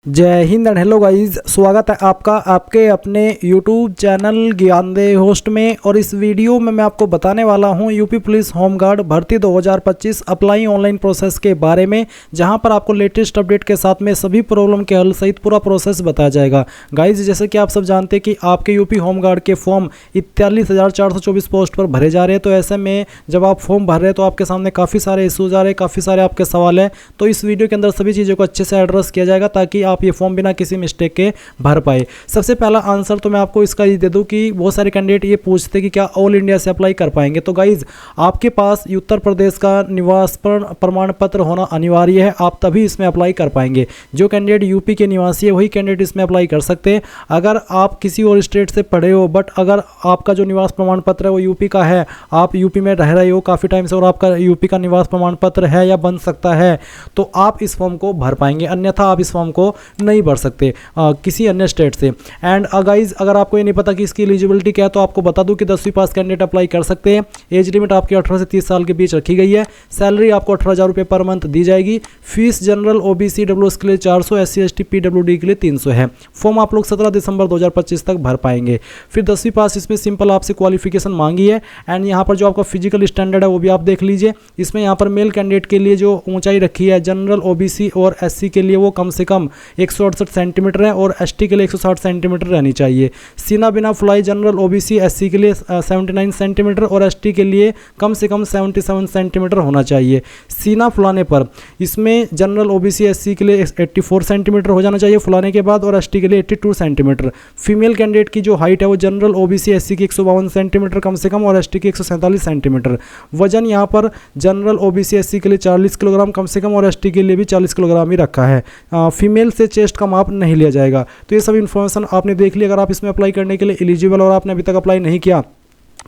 जय Hind and hello guys, स्वागत है आपका आपके अपने यूट्यूब चैनल ज्ञानदेव होस्ट में। और इस वीडियो में मैं आपको बताने वाला हूं यूपी पुलिस होमगार्ड भर्ती 2025 अप्लाई ऑनलाइन प्रोसेस के बारे में, जहां पर आपको लेटेस्ट अपडेट के साथ में सभी प्रॉब्लम के हल सहित पूरा प्रोसेस बताया जाएगा। गाइस, जैसे कि आप सब जानते हैं कि आपके यूपी होमगार्ड के फॉर्म 41,424 पोस्ट पर भरे जा रहे हैं। तो ऐसे में जब आप फॉर्म भर रहे हैं तो आपके सामने काफ़ी सारे इशूज आ रहे हैं, काफ़ी सारे आपके सवाल हैं। तो इस वीडियो के अंदर सभी चीज़ों को अच्छे से एड्रेस किया जाएगा ताकि आप ये फॉर्म बिना किसी मिस्टेक के भर पाए। सबसे पहला आंसर तो मैं आपको इसका ये दे दूं कि बहुत सारे कैंडिडेट ये पूछते कि क्या ऑल इंडिया से अप्लाई कर पाएंगे। तो गाइज, आपके पास उत्तर प्रदेश का निवास प्रमाण पत्र होना अनिवार्य है, आप तभी इसमें अप्लाई कर पाएंगे। जो कैंडिडेट यूपी के निवासी है वही कैंडिडेट इसमें अप्लाई कर सकते हैं। अगर आप किसी और स्टेट से पढ़े हो बट अगर आपका जो निवास प्रमाण पत्र है वो यूपी का है, आप यूपी में रह रहे हो काफ़ी टाइम से और आपका यूपी का निवास प्रमाण पत्र है या बन सकता है, तो आप इस फॉर्म को भर पाएंगे। अन्यथा आप इस फॉर्म को नहीं भर सकते किसी अन्य स्टेट से। एंड गाइज, अगर आपको ये नहीं पता कि इसकी एलिजिबिलिटी क्या है तो आपको बता दूं कि 10वीं पास कैंडिडेट अप्लाई कर सकते हैं। एज लिमिट आपकी 18 से 30 साल के बीच रखी गई है। सैलरी आपको 18,000 रुपये पर मंथ दी जाएगी। फीस जनरल ओबीसी डब्ल्यूएस के लिए 400, SC ST PWD के लिए 300 है। फॉर्म आप लोग 17 दिसंबर 2025 तक भर पाएंगे। फिर 10वीं पास इसमें सिंपल आपसे क्वालिफिकेशन मांगी है। एंड यहाँ पर जो आपका फिजिकल स्टैंडर्ड है वो भी आप देख लीजिए। इसमें यहाँ पर मेल कैंडिडेट के लिए जो ऊंचाई रखी है जनरल ओबीसी और SC के लिए वो कम से कम 168 सेंटीमीटर है और ST के लिए 160 सेंटीमीटर रहनी चाहिए। सीना बिना फुलाई जनरल ओबीसी SC के लिए 79 सेंटीमीटर और ST के लिए कम से कम 77 सेंटीमीटर होना चाहिए। सीना फुलाने पर इसमें जनरल ओबीसी SC के लिए 84 सेंटीमीटर हो जाना चाहिए फुलाने के बाद और ST के लिए 82 सेंटीमीटर। फीमेल कैंडिडेट की जो हाइट है वो जनरल ओबीसी SC की 152 सेंटीमीटर कम से कम और ST की 147 सेंटीमीटर। वजन यहाँ पर जनरल ओबीसी SC के लिए 40 किलोग्राम कम से कम और ST के लिए भी 40 किलोग्राम ही रखा है। फीमेल से चेस्ट का माप नहीं लिया जाएगा। तो ये सब इन्फॉर्मेशन आपने देख ली। अगर आप इसमें अप्लाई करने के लिए एलिजिबल और आपने अभी तक अप्लाई नहीं किया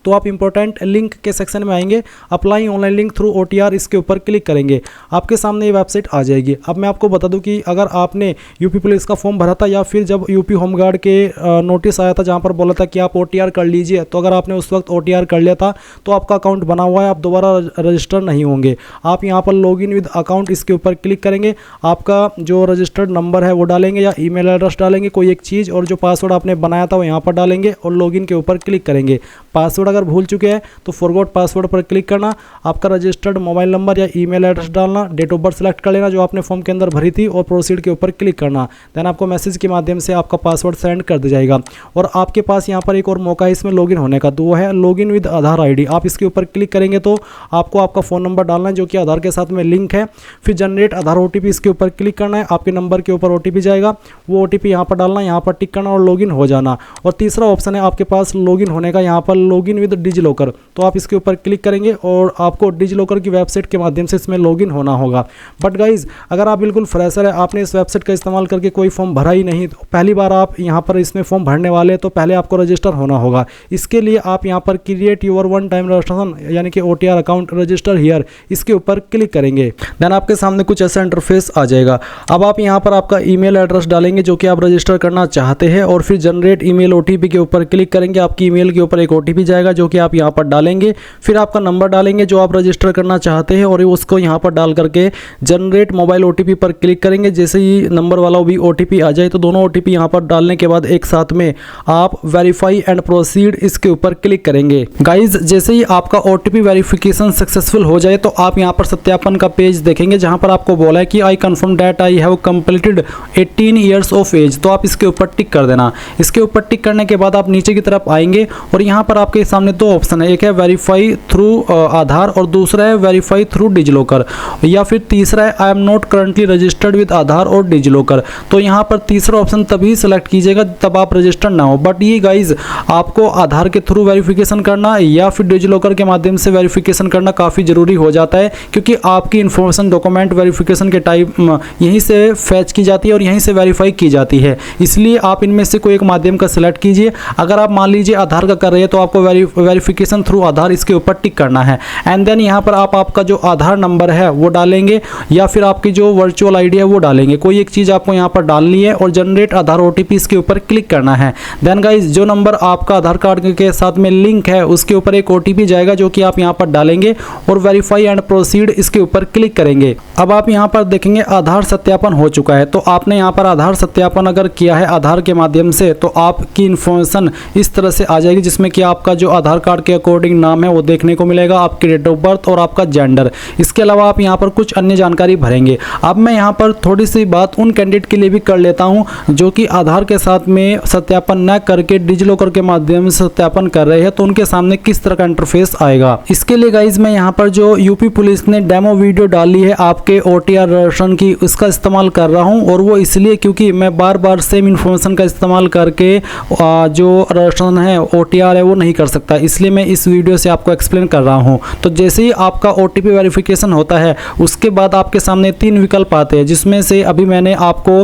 तो आप इंपॉर्टेंट लिंक के सेक्शन में आएंगे, apply online link through OTR, इसके ऊपर क्लिक करेंगे, आपके सामने ये वेबसाइट आ जाएगी। अब मैं आपको बता दूं कि अगर आपने यूपी पुलिस का फॉर्म भरा था या फिर जब यूपी होमगार्ड के नोटिस आया था जहां पर बोला था कि आप OTR कर लीजिए, तो अगर आपने उस वक्त OTR कर लिया था तो आपका अकाउंट बना हुआ है, आप दोबारा रजिस्टर नहीं होंगे। आप यहाँ पर लॉगिन विद अकाउंट इसके ऊपर क्लिक करेंगे, आपका जो रजिस्टर्ड नंबर है वो डालेंगे या ईमेल एड्रेस डालेंगे कोई एक चीज़, और जो पासवर्ड आपने बनाया था वो यहाँ पर डालेंगे और लॉगिन के ऊपर क्लिक करेंगे। पासवर्ड अगर भूल चुके हैं तो फॉरगॉट पासवर्ड पर क्लिक करना, आपका रजिस्टर्ड मोबाइल नंबर या ईमेल एड्रेस डालना, डेट ऑफ बर्थ सेलेक्ट कर लेना जो आपने फॉर्म के अंदर भरी थी और प्रोसीड के ऊपर क्लिक करना। देन आपको मैसेज के माध्यम से आपका पासवर्ड सेंड कर दिया जाएगा। और आपके पास यहाँ पर एक और मौका है इसमें लॉगिन होने का, वो है लॉगिन विद आधार ID। आप इसके ऊपर क्लिक करेंगे तो आपको आपका फ़ोन नंबर डालना है जो कि आधार के साथ में लिंक है। फिर जनरेट आधार OTP इसके ऊपर क्लिक करना है, आपके नंबर के ऊपर OTP जाएगा, वो OTP यहाँ पर डालना, यहाँ पर टिक करना और लॉगिन हो जाना। और तीसरा ऑप्शन है आपके पास लॉगिन होने का, यहाँ पर लॉगिन विद डिजिलॉकर, तो आप इसके ऊपर क्लिक करेंगे और आपको डिजिलॉकर की वेबसाइट के माध्यम से इसमें लॉगिन होना होगा। बट गाइज, अगर आप बिल्कुल फ्रेशर है, आपने इस वेबसाइट का इस्तेमाल करके कोई फॉर्म भरा ही नहीं, तो पहली बार आप यहाँ पर इसमें फॉर्म भरने वाले, तो पहले आपको रजिस्टर होना होगा। इसके लिए आप यहाँ पर create your one time registration यानी कि OTR अकाउंट रजिस्टर हियर, इसके ऊपर क्लिक करेंगे। देन आपके सामने कुछ ऐसा इंटरफेस आ जाएगा। अब आप यहाँ पर आपका ईमेल एड्रेस डालेंगे जो कि आप रजिस्टर करना चाहते हैं और फिर जनरेट ईमेल OTP के ऊपर क्लिक करेंगे। आपकी ईमेल के ऊपर एक OTP जाएगा जो कि आप यहाँ पर डालेंगे, फिर आपका नंबर डालेंगे जो आप रजिस्टर करना चाहते हैं और उसको यहाँ पर डाल करके जनरेट मोबाइल OTP पर क्लिक करेंगे। जैसे ही नंबर वाला भी OTP आ जाए तो दोनों OTP यहाँ पर डालने के बाद एक साथ में आप वेरीफाई एंड प्रोसीड इसके ऊपर क्लिक करेंगे। गाइज, जैसे ही आपका OTP वेरिफिकेशन सक्सेसफुल हो जाए तो आप यहाँ पर सत्यापन का पेज देखेंगे जहाँ पर आपको बोला है कि I confirm that I have completed 18 years of age, तो आप इसके ऊपर टिक कर देना। इसके ऊपर टिक करने के बाद आप नीचे की तरफ आएंगे और यहाँ पर आपके सामने दो ऑप्शन है, एक है वेरीफाई थ्रू आधार और दूसरा है वेरीफाई थ्रू डिजिलॉकर, या फिर तीसरा है I am not currently registered with Aadhaar और डिजिलॉकर। तो यहाँ पर तीसरा ऑप्शन तभी सेलेक्ट कीजिएगा तब आप रजिस्टर्ड ना हो। बट ये गाइज, आपको आधार के थ्रू वेरिफिकेशन करना या फिर डिजिलॉकर के माध्यम से वेरिफिकेशन करना काफ़ी ज़रूरी हो जाता है, क्योंकि आपकी इन्फॉर्मेशन डॉक्यूमेंट वेरिफिकेशन के टाइप यहीं से फैच की जाती है और यहीं से वेरीफाई की जाती है। इसलिए आप इनमें से कोई एक माध्यम का सिलेक्ट कीजिए। अगर आप मान लीजिए आधार का कर रहे हैं तो आपको वेरिफिकेशन थ्रू आधार इसके ऊपर टिक करना है। एंड देन यहाँ पर आप आपका जो आधार नंबर है वो डालेंगे या फिर आपकी जो वर्चुअल आईडी है वो डालेंगे, कोई एक चीज़ आपको यहाँ पर डालनी है और जनरेट आधार ओटीपी इसके ऊपर क्लिक करना है। देन गाइज जो नंबर आपका आधार कार्ड के साथ में लिंक है उसके ऊपर एक ओटीपी जाएगा जो कि आप यहाँ पर डालेंगे और वेरीफाई एंड प्रोसीड इसके ऊपर क्लिक करेंगे। अब आप यहाँ पर देखेंगे आधार सत्यापन हो चुका है। तो आपने यहाँ पर आधार सत्यापन अगर किया है आधार के माध्यम से तो आपकी इन्फॉर्मेशन इस तरह से आ जाएगी, जिसमें कि आपका जो आधार कार्ड के अकॉर्डिंग नाम है वो देखने को मिलेगा, आपकी डेट ऑफ बर्थ और आपका जेंडर। इसके अलावा आप यहाँ पर कुछ अन्य जानकारी भरेंगे। अब मैं यहाँ पर थोड़ी सी बात उन कैंडिडेट के लिए भी कर लेता हूँ जो कि आधार के साथ में सत्यापन न करके डिजिलॉकर के माध्यम से सत्यापन कर रहे हैं, तो उनके सामने किस तरह का इंटरफेस आएगा। इसके लिए गाइज मैं यहाँ पर जो यूपी पुलिस ने डेमो वीडियो डाली है आपके OTR रजिस्ट्रेशन की, उसका इस्तेमाल कर रहा हूँ। और वो इसलिए क्योंकि मैं बार बार सेम इन्फॉर्मेशन का इस्तेमाल करके जो रजिस्ट्रेशन है OTR है वो नहीं कर सकता, इसलिए मैं इस वीडियो से आपको एक्सप्लेन कर रहा हूँ। तो जैसे ही आपका OTP वेरिफिकेशन होता है उसके बाद आपके सामने 3 विकल्प आते हैं, जिसमें से अभी मैंने आपको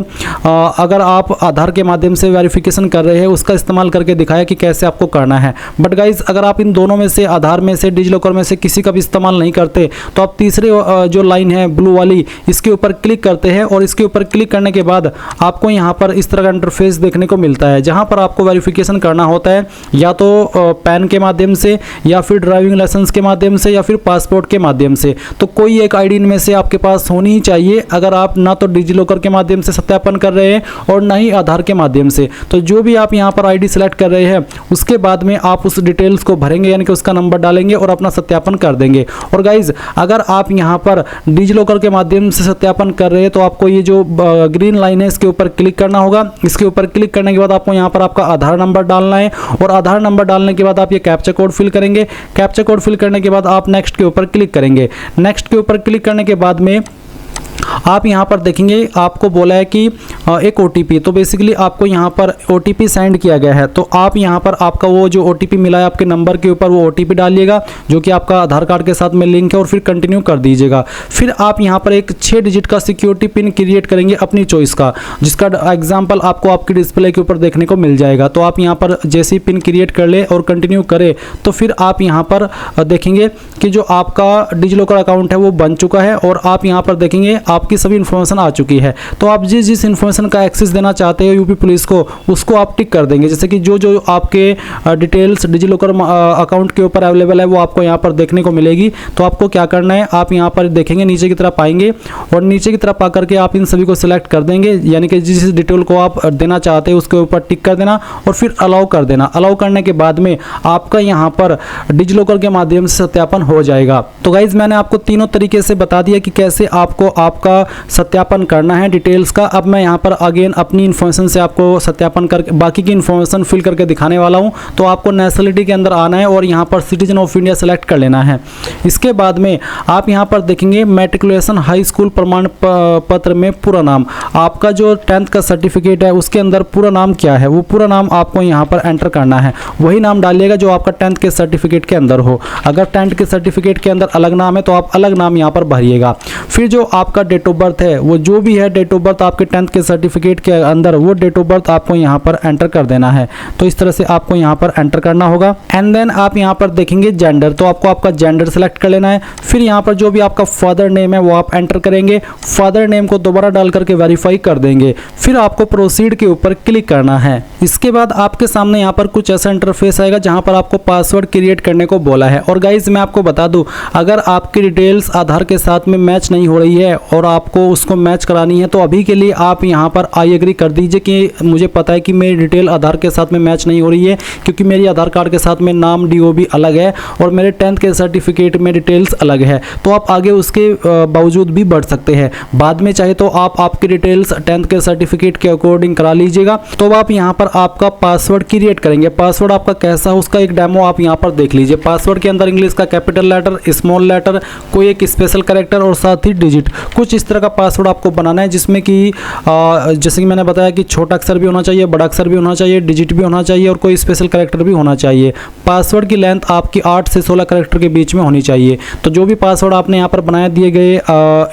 अगर आप आधार के माध्यम से वेरिफिकेशन कर रहे हैं उसका इस्तेमाल करके दिखाया कि कैसे आपको करना है। बट गाइज अगर आप इन दोनों में से आधार में से डिजिलॉकर में से किसी का भी इस्तेमाल नहीं करते तो आप तीसरे जो लाइन है ब्लू वाली इसके ऊपर क्लिक करते हैं और इसके ऊपर क्लिक करने के बाद आपको यहाँ पर इस तरह का इंटरफेस देखने को मिलता है, जहाँ पर आपको वेरिफिकेशन करना होता है या तो पैन के माध्यम से या फिर ड्राइविंग लाइसेंस के माध्यम से या फिर पासपोर्ट के माध्यम से। तो कोई एक आईडी इनमें से आपके पास होनी ही चाहिए, अगर आप ना तो डिजिलॉकर के माध्यम से सत्यापन कर रहे हैं और ना ही आधार के माध्यम से। तो जो भी आप यहाँ पर आईडी सेलेक्ट कर रहे हैं उसके बाद में आप उस डिटेल्स को भरेंगे, यानी कि उसका नंबर डालेंगे और अपना सत्यापन कर देंगे। और गाइज अगर आप यहाँ पर डिजिलॉकर के माध्यम से सत्यापन कर रहे हैं तो आपको ये जो ग्रीन लाइन है इसके ऊपर क्लिक करना होगा। इसके ऊपर क्लिक करने के बाद आपको यहाँ पर आपका आधार नंबर डालना है और आधार नंबर डालने के बाद आप ये कैप्चा कोड फिल करेंगे। कैप्चा कोड फिल करने के बाद आप नेक्स्ट के ऊपर क्लिक करेंगे। नेक्स्ट के ऊपर क्लिक करने के बाद में आप यहाँ पर देखेंगे आपको बोला है कि एक OTP, तो बेसिकली आपको यहाँ पर OTP सेंड किया गया है। तो आप यहाँ पर आपका वो जो OTP मिला है आपके नंबर के ऊपर वो OTP डालिएगा जो कि आपका आधार कार्ड के साथ में लिंक है और फिर कंटिन्यू कर दीजिएगा। फिर आप यहाँ पर एक 6 डिजिट का सिक्योरिटी पिन क्रिएट करेंगे अपनी चॉइस का, जिसका एग्जाम्पल आपको आपकी डिस्प्ले के ऊपर देखने को मिल जाएगा। तो आप यहाँ पर जैसे ही पिन क्रिएट कर ले और कंटिन्यू करें तो फिर आप यहाँ पर देखेंगे कि जो आपका डिजिलॉकर अकाउंट है वो बन चुका है और आप यहाँ पर देखेंगे आपकी सभी इन्फॉर्मेशन आ चुकी है। तो आप जिस इन्फॉर्मेशन का एक्सेस देना चाहते हो यूपी पुलिस को उसको आप टिक कर देंगे, जैसे कि जो आपके डिटेल्स डिजिलॉकर अकाउंट के ऊपर अवेलेबल है वो आपको यहाँ पर देखने को मिलेगी। तो आपको क्या करना है, आप यहाँ पर देखेंगे नीचे की तरफ आएंगे और नीचे की तरफ आकर के आप इन सभी को सिलेक्ट कर देंगे, यानी कि जिस डिटेल को आप देना चाहते हैं उसके ऊपर टिक कर देना और फिर अलाउ कर देना। अलाउ करने के बाद में आपका यहाँ पर डिजिलॉकर के माध्यम से सत्यापन हो जाएगा। तो गाइज मैंने आपको तीनों तरीके से बता दिया कि कैसे आपको आपका सत्यापन करना है डिटेल्स का। अब मैं यहाँ पर अगेन अपनी इन्फॉर्मेशन से आपको सत्यापन करके बाकी की इन्फॉर्मेशन फिल करके दिखाने वाला हूँ। तो आपको नेशनलिटी के अंदर आना है और यहाँ पर सिटीजन ऑफ इंडिया सेलेक्ट कर लेना है। इसके बाद में आप यहाँ पर देखेंगे मैट्रिकुलेशन हाई स्कूल प्रमाण पत्र में पूरा नाम, आपका जो 10th का सर्टिफिकेट है उसके अंदर पूरा नाम क्या है वो पूरा नाम आपको यहाँ पर एंटर करना है। वही नाम डालिएगा जो आपका 10th के सर्टिफिकेट के अंदर हो। अगर 10th के सर्टिफिकेट के अंदर अलग नाम है तो आप अलग नाम यहाँ पर भरिएगा। फिर जो आपका डेट ऑफ बर्थ है वो जो भी है डेट ऑफ बर्थ आपके 10th के सर्टिफिकेट के अंदर वो डेट ऑफ बर्थ आपको यहाँ पर एंटर कर देना है। तो इस तरह से आपको यहाँ पर एंटर करना होगा। एंड देन आप यहाँ पर देखेंगे जेंडर, तो आपको आपका जेंडर सेलेक्ट कर लेना है। फिर यहाँ पर जो भी आपका फादर नेम है वो आप एंटर करेंगे। फादर नेम को दोबारा डाल करके वेरीफाई कर देंगे। फिर आपको प्रोसीड के ऊपर क्लिक करना है। इसके बाद आपके सामने यहाँ पर कुछ ऐसा इंटरफेस आएगा जहाँ पर आपको पासवर्ड क्रिएट करने को बोला है। और गाइज मैं आपको बता दूँ, अगर आपकी डिटेल्स आधार के साथ में मैच नहीं हो रही है और आपको उसको मैच करानी है तो अभी के लिए आप यहाँ पर आई एग्री कर दीजिए कि मुझे पता है कि मेरी डिटेल आधार के साथ में मैच नहीं हो रही है, क्योंकि मेरी आधार कार्ड के साथ में नाम DOB अलग है और मेरे 10th के सर्टिफिकेट में डिटेल्स अलग है। तो आप आगे उसके बावजूद भी बढ़ सकते हैं। बाद में चाहे तो आप आपकी डिटेल्स 10th के सर्टिफिकेट के अकॉर्डिंग करा लीजिएगा। तो आप यहाँ पर आपका पासवर्ड क्रिएट करेंगे। पासवर्ड आपका कैसा है उसका एक डेमो आप यहाँ पर देख लीजिए। पासवर्ड के अंदर इंग्लिश का कैपिटल लेटर, स्मॉल लेटर, कोई एक स्पेशल कैरेक्टर और साथ ही डिजिट, कुछ कुछ इस तरह का पासवर्ड आपको बनाना है, जिसमें कि जैसे कि मैंने बताया कि छोटा अक्षर भी होना चाहिए, बड़ा अक्षर भी होना चाहिए, डिजिट भी होना चाहिए और कोई स्पेशल कैरेक्टर भी होना चाहिए। पासवर्ड की लेंथ आपकी 8 से 16 कैरेक्टर के बीच में होनी चाहिए। तो जो भी पासवर्ड आपने यहाँ पर बनाया दिए गए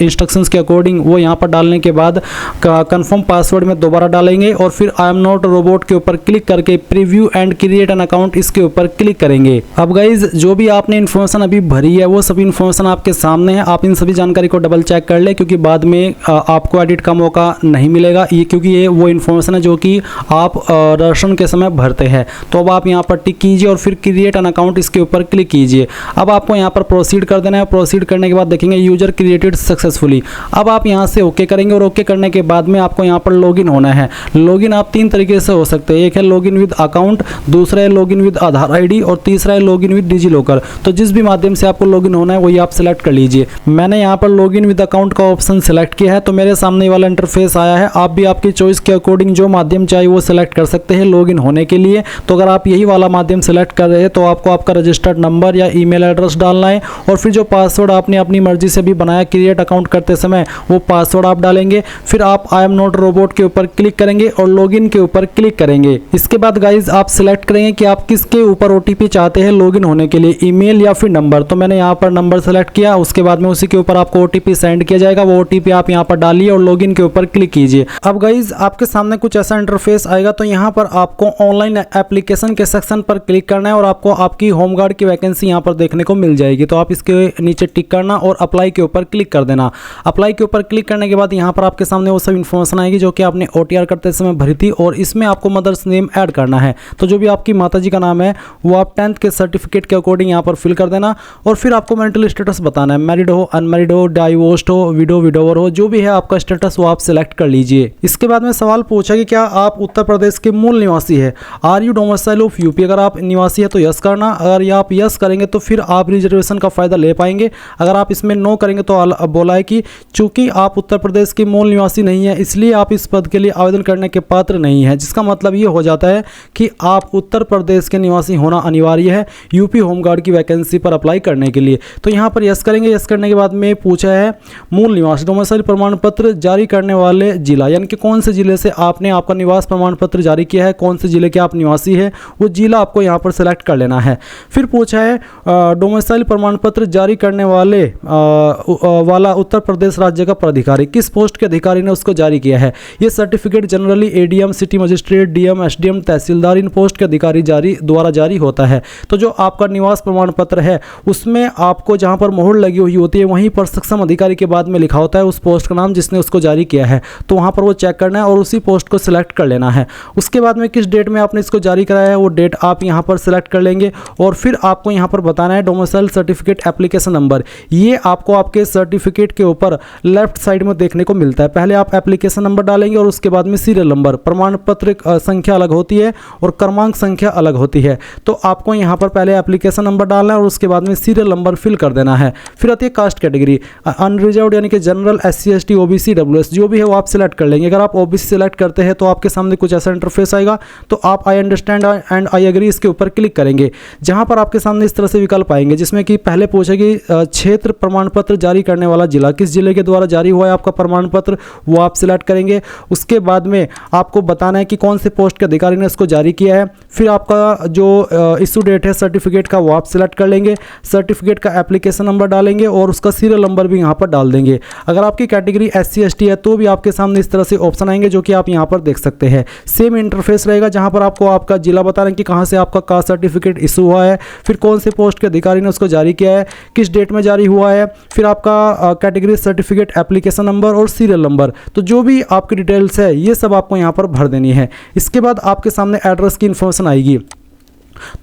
इंस्ट्रक्शंस के अकॉर्डिंग वो यहाँ पर डालने के बाद कंफर्म पासवर्ड में दोबारा डालेंगे और फिर आई एम नॉट रोबोट के ऊपर क्लिक करके preview and create an account इसके ऊपर क्लिक करेंगे। अब गाइज जो भी आपने इन्फॉर्मेशन अभी भरी है वो सभी इन्फॉर्मेशन आपके सामने है। आप इन सभी जानकारी को डबल चेक कर ले, क्योंकि बाद में आपको एडिट का मौका नहीं मिलेगा, ये क्योंकि ये वो इन्फॉर्मेशन है जो कि आप रजिस्ट्रेशन के समय भरते हैं। तो अब आप यहाँ पर टिक कीजिए और फिर क्रिएट एन अकाउंट इसके ऊपर क्लिक कीजिए। अब आपको यहाँ पर प्रोसीड कर देना है। प्रोसीड करने के बाद देखेंगे यूजर क्रिएटेड सक्सेसफुली। अब आप यहाँ से ओके करेंगे और ओके करने के बाद में आपको यहाँ पर लॉगिन होना है। लॉगिन आप 3 तरीके से हो सकते हैं, एक है लॉगिन विद अकाउंट, दूसरा है लॉगिन विद आधार आईडी और तीसरा है लॉगिन विद डिजी लॉकर। तो जिस भी माध्यम से आपको लॉगिन होना है वही आप सिलेक्ट कर लीजिए। मैंने यहाँ पर लॉगिन विद अकाउंट का ऑप्शन सिलेक्ट किया है, तो मेरे सामने वाला इंटरफेस आया है। आप भी आपकी चॉइस के अकॉर्डिंग जो माध्यम चाहिए वो सिलेक्ट कर सकते हैं लॉगिन होने के लिए। तो अगर आप यही वाला माध्यम सिलेक्ट कर रहे हैं तो आपको आपका रजिस्टर्ड नंबर या ईमेल एड्रेस डालना है और फिर जो पासवर्ड आपने अपनी मर्जी से भी बनाया क्रिएट अकाउंट करते समय वो पासवर्ड आप डालेंगे। फिर आप आई एम नॉट रोबोट के ऊपर क्लिक करेंगे और लॉगिन के ऊपर क्लिक करेंगे। इसके बाद गाइज आप सिलेक्ट करेंगे कि आप किसके ऊपर ओटीपी चाहते हैं लॉगिन होने के लिए, ईमेल या फिर नंबर। तो मैंने यहाँ पर नंबर सेलेक्ट किया, उसके बाद में उसी के ऊपर आपको ओटीपी सेंड किया जाएगा। वो ओटीपी आप यहाँ पर डालिए और लॉगिन के ऊपर क्लिक कीजिए। अब गाइज आपके सामने कुछ ऐसा इंटरफेस आएगा, तो यहाँ पर आपको ऑनलाइन एप्लीकेशन के सेक्शन पर क्लिक करना है और आपको आपकी होमगार्ड की वैकेंसी यहाँ पर देखने को मिल जाएगी। तो आप इसके नीचे टिक करना और अप्लाई के ऊपर क्लिक कर देना। अप्लाई के ऊपर क्लिक करने के बाद यहाँ पर आपके सामने वो सब इन्फॉर्मेशन आएगी जो कि आपने ओटीआर करते समय भरी थी और इसमें आपको मदर्स नेम ऐड करना है। तो जो भी आपकी माताजी का नाम है वो आप 10th के सर्टिफिकेट के अकॉर्डिंग यहाँ पर फिल कर देना और फिर आपको मेंटल स्टेटस बताना है, मैरिड हो, अनमैरिड हो, डाइवोर्स्ड हो, विडो विडोवर हो, जो भी है आपका स्टेटस वो आप सिलेक्ट कर लीजिए। इसके बाद में सवाल पूछा कि क्या आप उत्तर प्रदेश के मूल निवासी है, are you domicile of UP. अगर आप निवासी है तो यस करना, अगर आप यस करेंगे तो फिर आप रिजर्वेशन का फायदा ले पाएंगे। अगर आप इसमें नो करेंगे तो बोला है कि चूंकि आप उत्तर प्रदेश के मूल निवासी नहीं है इसलिए आप इस पद के लिए आवेदन करने के पात्र नहीं है, जिसका मतलब ये हो जाता है कि आप उत्तर प्रदेश के निवासी होना अनिवार्य है यूपी होमगार्ड की वैकेंसी पर अप्लाई करने के लिए। तो यहाँ पर यस करेंगे। यस करने के बाद में पूछा है मूल निवास डोमिसाइल प्रमाण पत्र जारी करने वाले जिला, यानी कि कौन से जिले से आपने आपका निवास प्रमाण पत्र जारी किया है, कौन से जिले के आप निवासी है वो जिला आपको यहाँ पर सेलेक्ट कर लेना है। फिर पूछा है डोमिसाइल प्रमाण पत्र जारी करने वाला उत्तर प्रदेश राज्य का प्राधिकारी, किस पोस्ट के अधिकारी ने उसको जारी किया है। ये certificate generally ADM, city magistrate, DM, SDM, tehsildar इन पोस्ट के अधिकारी द्वारा जारी होता है। तो जो आपका निवास प्रमाण पत्र है उसमें आपको जहां पर मोहर लगी हुई होती है वहीं पर सक्षम अधिकारी के बाद में लिखा होता है उस पोस्ट का नाम जिसने उसको जारी किया है। तो वहां पर वो चेक करना है और उसी पोस्ट को सिलेक्ट कर लेना है। उसके बाद में किस डेट में आपने इसको जारी कराया है वो डेट आप यहाँ पर सिलेक्ट कर लेंगे और फिर आपको यहाँ पर बताना है डोमिसाइल सर्टिफिकेट एप्लीकेशन नंबर। ये आपको आपके सर्टिफिकेट के ऊपर लेफ्ट साइड में देखने को मिलता है। पहले आप एप्लीकेशन नंबर डालेंगे और उसके बाद में सीरियल नंबर, प्रमाण पत्र संख्या अलग होती है और क्रमांक संख्या अलग होती है। तो आपको यहाँ पर पहले एप्लीकेशन नंबर डालना है और उसके बाद में सीरियल नंबर फिल कर देना है। फिर आती है कास्ट कैटेगरी, अनरिजर्व्ड यानी कि general, SC ST OBC WS जो भी है वो आप सिलेक्ट कर लेंगे। अगर आप OBC सिलेक्ट करते हैं तो आपके सामने कुछ ऐसा इंटरफेस आएगा, तो आप I understand and I agree इसके ऊपर क्लिक करेंगे, जहां पर आपके सामने इस तरह से विकल्प आएंगे जिसमें कि पहले पूछेगी क्षेत्र प्रमाण पत्र जारी करने वाला जिला, किस जिले के द्वारा जारी हुआ है आपका प्रमाण पत्र वो आप सिलेक्ट करेंगे। उसके बाद में आपको बताना है कि कौन से पोस्ट के अधिकारी ने इसको जारी किया है। फिर आपका जो इशू डेट है सर्टिफिकेट का वो आप सिलेक्ट कर लेंगे। सर्टिफिकेट का एप्लीकेशन नंबर डालेंगे और उसका सीरियल नंबर भी यहाँ पर डाल देंगे। अगर आपकी कैटेगरी SC ST है तो भी आपके सामने इस तरह से ऑप्शन आएंगे जो कि आप यहाँ पर देख सकते हैं। सेम इंटरफेस रहेगा जहाँ पर आपको आपका जिला बता रहे हैं कि कहाँ से आपका कास्ट सर्टिफिकेट इशू हुआ है, फिर कौन से पोस्ट के अधिकारी ने उसको जारी किया है, किस डेट में जारी हुआ है, फिर आपका कैटेगरी सर्टिफिकेट एप्लीकेशन नंबर और सीरियल नंबर। तो जो भी आपकी डिटेल्स है ये सब आपको यहाँ पर भर देनी है। इसके बाद आपके सामने एड्रेस की इन्फॉर्मेशन आएगी।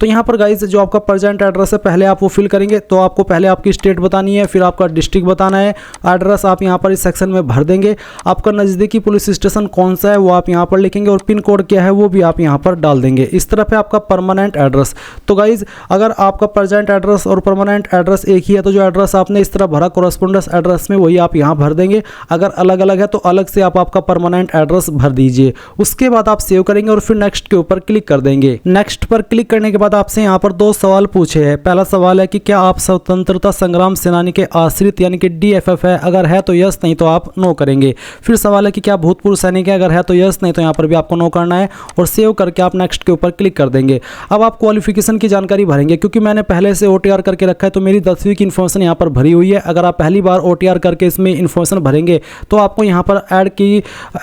तो यहाँ पर गाइस जो आपका प्रेजेंट एड्रेस है पहले आप वो फिल करेंगे। तो आपको पहले आपकी स्टेट बतानी है, फिर आपका डिस्ट्रिक्ट बताना है, एड्रेस आप यहाँ पर इस सेक्शन में भर देंगे। आपका नज़दीकी पुलिस स्टेशन कौन सा है वो आप यहाँ पर लिखेंगे और पिन कोड क्या है वो भी आप यहाँ पर डाल देंगे। इस तरफ है आपका परमानेंट एड्रेस। तो गाइज अगर आपका प्रेजेंट एड्रेस और परमानेंट एड्रेस एक ही है तो जो एड्रेस आपने इस तरह भरा कोरस्पोंडेंस एड्रेस में वही आप यहाँ भर देंगे। अगर अलग अलग है तो अलग से आप आपका परमानेंट एड्रेस भर दीजिए। उसके बाद आप सेव करेंगे और फिर नेक्स्ट के ऊपर क्लिक कर देंगे। नेक्स्ट पर क्लिक करने करने के बाद आपसे यहाँ पर 2 सवाल पूछे हैं। पहला सवाल है कि क्या आप स्वतंत्रता संग्राम सेनानी के आश्रित यानी कि DFF है, अगर है तो यस, नहीं तो आप नो करेंगे। फिर सवाल है कि क्या भूतपूर्व सैनिक है, अगर है तो यस, नहीं तो यहाँ पर भी आपको नो करना है और सेव करके आप नेक्स्ट के ऊपर क्लिक कर देंगे। अब आप क्वालिफिकेशन की जानकारी भरेंगे, क्योंकि मैंने पहले से OTR करके रखा है तो मेरी 10वीं की इन्फॉर्मेशन यहाँ पर भरी हुई है। अगर आप पहली बार OTR करके इसमें इन्फॉर्मेशन भरेंगे तो आपको यहाँ पर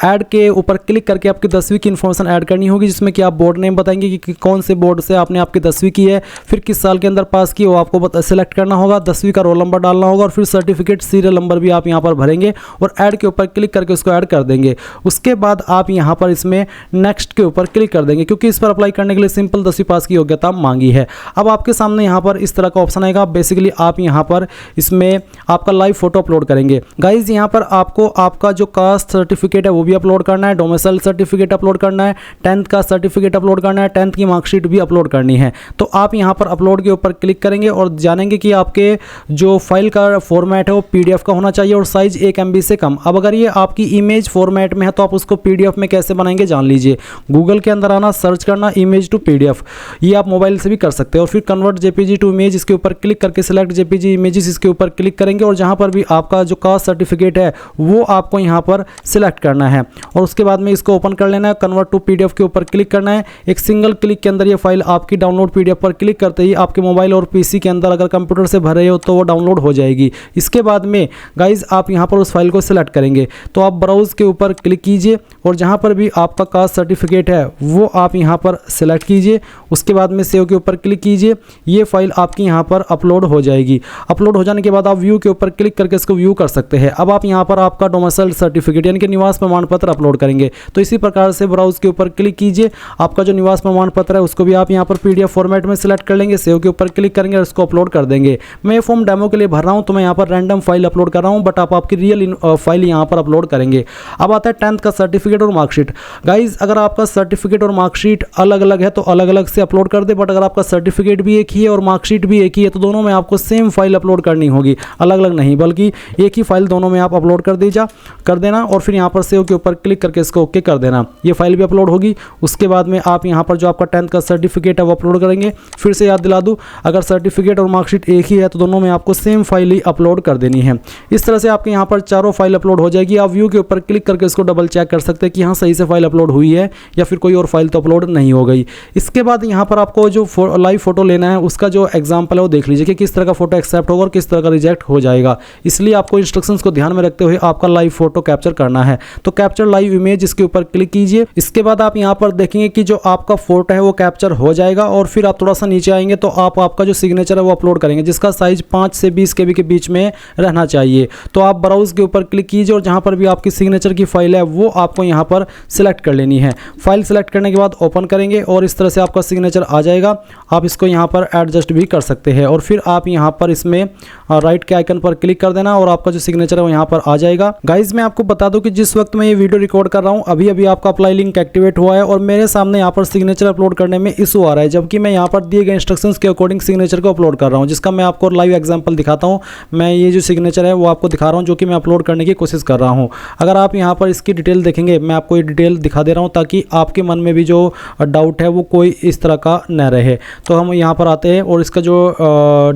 ऐड के ऊपर क्लिक करके आपकी 10वीं की इन्फॉर्मेशन ऐड करनी होगी, जिसमें कि आप बोर्ड नेम बताएंगे कि कौन से बोर्ड से आपने आपकी 10वीं की है, फिर किस साल के अंदर पास की वो आपको सेलेक्ट करना होगा, 10वीं का रोल नंबर डालना होगा और फिर सर्टिफिकेट सीरियल नंबर भी आप यहाँ पर भरेंगे और ऐड के ऊपर क्लिक करके उसको ऐड कर देंगे। उसके बाद आप यहाँ पर इसमें नेक्स्ट के ऊपर क्लिक कर देंगे, क्योंकि इस पर अप्लाई करने के लिए सिंपल 10वीं पास की योग्यता मांगी है। अब आपके सामने यहाँ पर इस तरह का ऑप्शन आएगा। बेसिकली आप यहाँ पर इसमें आपका लाइव फोटो अपलोड करेंगे। गाइज यहाँ पर आपको आपका जो कास्ट सर्टिफिकेट है वो भी अपलोड करना है, डोमिसाइल सर्टिफिकेट अपलोड करना है, 10th का सर्टिफिकेट अपलोड करना है, 10th की मार्कशीट भी अपलोड करनी है। तो आप यहाँ पर अपलोड के ऊपर क्लिक करेंगे और जानेंगे कि आपके जो फाइल का फॉर्मेट है वो PDF का होना चाहिए और साइज 1 MB से कम। अब अगर ये आपकी इमेज फॉर्मेट में है तो आप उसको PDF में कैसे बनाएंगे जान लीजिए। गूगल के अंदर आना, सर्च करना इमेज टू PDF, ये आप मोबाइल से भी कर सकते हैं और फिर कन्वर्ट JPG टू इमेज इसके ऊपर क्लिक करके सिलेक्ट JPG इमेजेस इसके ऊपर क्लिक करेंगे और जहाँ पर भी आपका जो कास्ट सर्टिफिकेट है वो आपको यहाँ पर सिलेक्ट करना है और उसके बाद में इसको ओपन कर लेना है। कन्वर्ट टू PDF के ऊपर क्लिक करना है। एक सिंगल क्लिक के अंदर ये फाइल आपकी डाउनलोड PDF पर क्लिक करते ही आपके मोबाइल और PC के अंदर अगर कंप्यूटर से भर रहे हो तो वो डाउनलोड हो जाएगी। इसके बाद में गाइज आप यहाँ पर उस फाइल को सिलेक्ट करेंगे तो आप ब्राउज के ऊपर क्लिक कीजिए और जहाँ पर भी आपका कास्ट सर्टिफिकेट है वो आप यहाँ पर सिलेक्ट कीजिए। उसके बाद में सेव के ऊपर क्लिक कीजिए। ये फाइल आपकी यहाँ पर अपलोड हो जाएगी। अपलोड हो जाने के बाद आप व्यू के ऊपर क्लिक करके इसको व्यू कर सकते हैं। अब आप यहाँ पर आपका डोमिसाइल सर्टिफिकेट यानी कि निवास प्रमाण पत्र अपलोड करेंगे। तो इसी प्रकार से ब्राउज के ऊपर क्लिक कीजिए। आपका जो निवास प्रमाण पत्र है उसको भी आप यहाँ पर PDF फॉर्मेट में सिलेक्ट कर लेंगे, सेव के ऊपर क्लिक करेंगे और इसको अपलोड कर देंगे। मैं ये फॉर्म डेमो के लिए भर रहा हूँ तो मैं यहाँ पर रैंडम फाइल अपलोड कर रहा हूँ, बट आप आपकी रियल फाइल यहाँ पर अपलोड करेंगे। अब आता है 10th का सर्टिफिकेट और मार्कशीट। गाइज अगर आपका सर्टिफिकेट और मार्कशीट अलग अलग है तो अलग अलग से अपलोड कर दे, बट अगर आपका सर्टिफिकेट भी एक ही है और मार्कशीट भी एक ही है तो दोनों में आपको सेम फाइल अपलोड करनी होगी, अलग अलग नहीं, बल्कि एक ही फाइल दोनों में आप अपलोड कर देना और फिर यहाँ पर सेव के ऊपर क्लिक करके इसको ओके कर देना। ये फाइल भी अपलोड होगी। उसके बाद में आप यहाँ पर जो आपका 10th का सर्टिफिकेट है वो अपलोड करेंगे। फिर से याद दिला दूँ, अगर सर्टिफिकेट और मार्कशीट एक ही है तो दोनों में आपको सेम फाइल ही अपलोड कर देनी है। इस तरह से आपके यहाँ पर चारों फाइल अपलोड हो जाएगी। आप व्यू के ऊपर क्लिक करके इसको डबल चेक कर सकते हैं कि हाँ सही से फाइल अपलोड हुई है या फिर कोई और फाइल तो अपलोड नहीं हो गई। इसके बाद यहाँ पर आपको जो लाइव फोटो लेना है उसका जो एग्जाम्पल है वो देख लीजिए कि किस तरह का फोटो एक्सेप्ट होगा और किस तरह का रिजेक्ट हो जाएगा। इसलिए आपको इंस्ट्रक्शंस को ध्यान में रखते हुए आपका लाइव फोटो कैप्चर करना है। तो कैप्चर लाइव इमेज इसके ऊपर क्लिक कीजिए। इसके बाद आप यहाँ पर देखेंगे कि जो आपका फोटो है वो कैप्चर हो जाएगा और फिर आप थोड़ा सा नीचे आएंगे तो आप आपका जो सिग्नेचर है वो अपलोड करेंगे, जिसका साइज 5 से 20 KB के बीच में रहना चाहिए। तो आप ब्राउज के ऊपर क्लिक कीजिए और जहाँ पर भी आपकी सिग्नेचर की फाइल है वो आपको यहाँ पर सिलेक्ट कर लेनी है। फाइल सिलेक्ट करने के बाद ओपन करेंगे और इस तरह से आपका सिग्नेचर आ जाएगा। आप इसको यहाँ पर एडजस्ट भी कर सकते हैं और फिर आप यहाँ पर इसमें राइट के आइकन पर क्लिक कर देना और आपका जो सिग्नेचर है वो यहाँ पर आ जाएगा। गाइज मैं आपको बता दूं कि जिस वक्त मैं ये वीडियो रिकॉर्ड कर रहा हूँ अभी अभी आपका अप्लाई लिंक एक्टिवेट हुआ है और मेरे सामने यहाँ पर सिग्नेचर अपलोड करने में इशू आ रहा है, जबकि मैं यहाँ पर दिए गए इंस्ट्रक्शंस के अकॉर्डिंग सिग्नेचर को अपलोड कर रहा हूँ, जिसका मैं आपको लाइव एग्जांपल दिखाता हूँ। मैं ये जो सिग्नेचर है वो आपको दिखा रहा हूँ जो कि मैं अपलोड करने की कोशिश कर रहा हूँ। अगर आप यहाँ पर इसकी डिटेल देखेंगे, मैं आपको ये डिटेल दिखा दे रहा हूँ ताकि आपके मन में भी जो डाउट है वो कोई इस तरह का न रहे। तो हम यहाँ पर आते हैं और इसका जो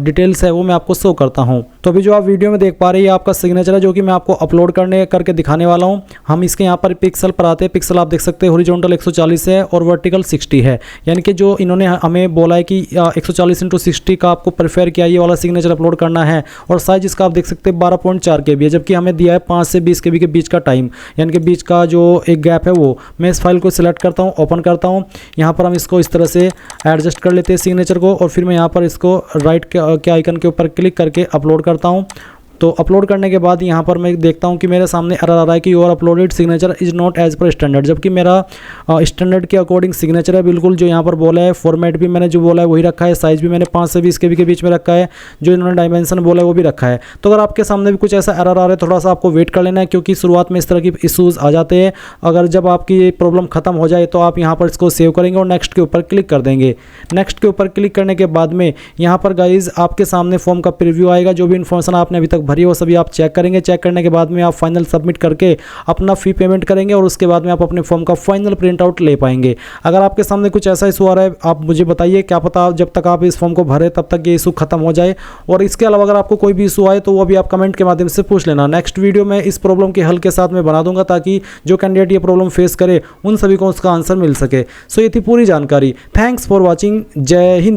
डिटेल्स है वो मैं आपको शो करता हूँ। तो अभी जो आप वीडियो में देख पा रहे हैं ये आपका सिग्नेचर है जो कि मैं आपको अपलोड करके दिखाने वाला हूँ। हम इसके यहाँ पर पिक्सल पर आते हैं। पिक्सल आप देख सकते हैं हॉरिजॉन्टल 140 है और वर्टिकल 60 है, यानी कि जो इन्होंने हमें बोला है कि 140x60 का आपको प्रेफर किया ये वाला सिग्नेचर अपलोड करना है। और साइज इसका आप देख सकते हैं 12.4 KB है, जबकि हमें दिया है 5 से 20 KB के बीच का टाइम, यानी कि बीच का जो एक गैप है वो। मैं इस फाइल को सिलेक्ट करता हूँ, ओपन करता हूँ। यहाँ पर हम इसको इस तरह से एडजस्ट कर लेते हैं सिग्नेचर को और फिर मैं यहाँ पर इसको राइट के आइकन के ऊपर क्लिक करके अपलोड करता हूँ। तो अपलोड करने के बाद यहाँ पर मैं देखता हूँ कि मेरे सामने एरर आ रहा है कि your uploaded signature is not as per standard, जबकि मेरा स्टैंडर्ड के अकॉर्डिंग सिग्नेचर है बिल्कुल। जो यहाँ पर बोला है फॉर्मेट भी मैंने जो बोला है वही रखा है, साइज़ भी मैंने 5 से 20 KB के बीच में रखा है, जो इन्होंने डायमेंशन बोला है वो भी रखा है। तो अगर आपके सामने भी कुछ ऐसा एरर आ रहा है थोड़ा सा आपको वेट कर लेना है, क्योंकि शुरुआत में इस तरह की इशूज़ आ जाते हैं। अगर जब आपकी ये प्रॉब्लम खत्म हो जाए तो आप यहाँ पर इसको सेव करेंगे और नेक्स्ट के ऊपर क्लिक कर देंगे। नेक्स्ट के ऊपर क्लिक करने के बाद में यहाँ पर गाइज आपके सामने फॉर्म का प्रीव्यू आएगा। जो भी इन्फॉर्मेशन आपने अभी तक भरी वो सभी आप चेक करेंगे। चेक करने के बाद में आप फाइनल सबमिट करके अपना फ़ी पेमेंट करेंगे और उसके बाद में आप अपने फॉर्म का फाइनल प्रिंट आउट ले पाएंगे। अगर आपके सामने कुछ ऐसा इशू आ रहा है आप मुझे बताइए, क्या पता जब तक आप इस फॉर्म को भरे तब तक ये इशू खत्म हो जाए। और इसके अलावा अगर आपको कोई भी इशू आए तो वो भी आप कमेंट के माध्यम से पूछ लेना। नेक्स्ट वीडियो में इस प्रॉब्लम के हल के साथ मैं बना दूंगा ताकि जो कैंडिडेट ये प्रॉब्लम फेस करे उन सभी को उसका आंसर मिल सके। सो ये थी पूरी जानकारी। Thanks for watching. जय हिंद।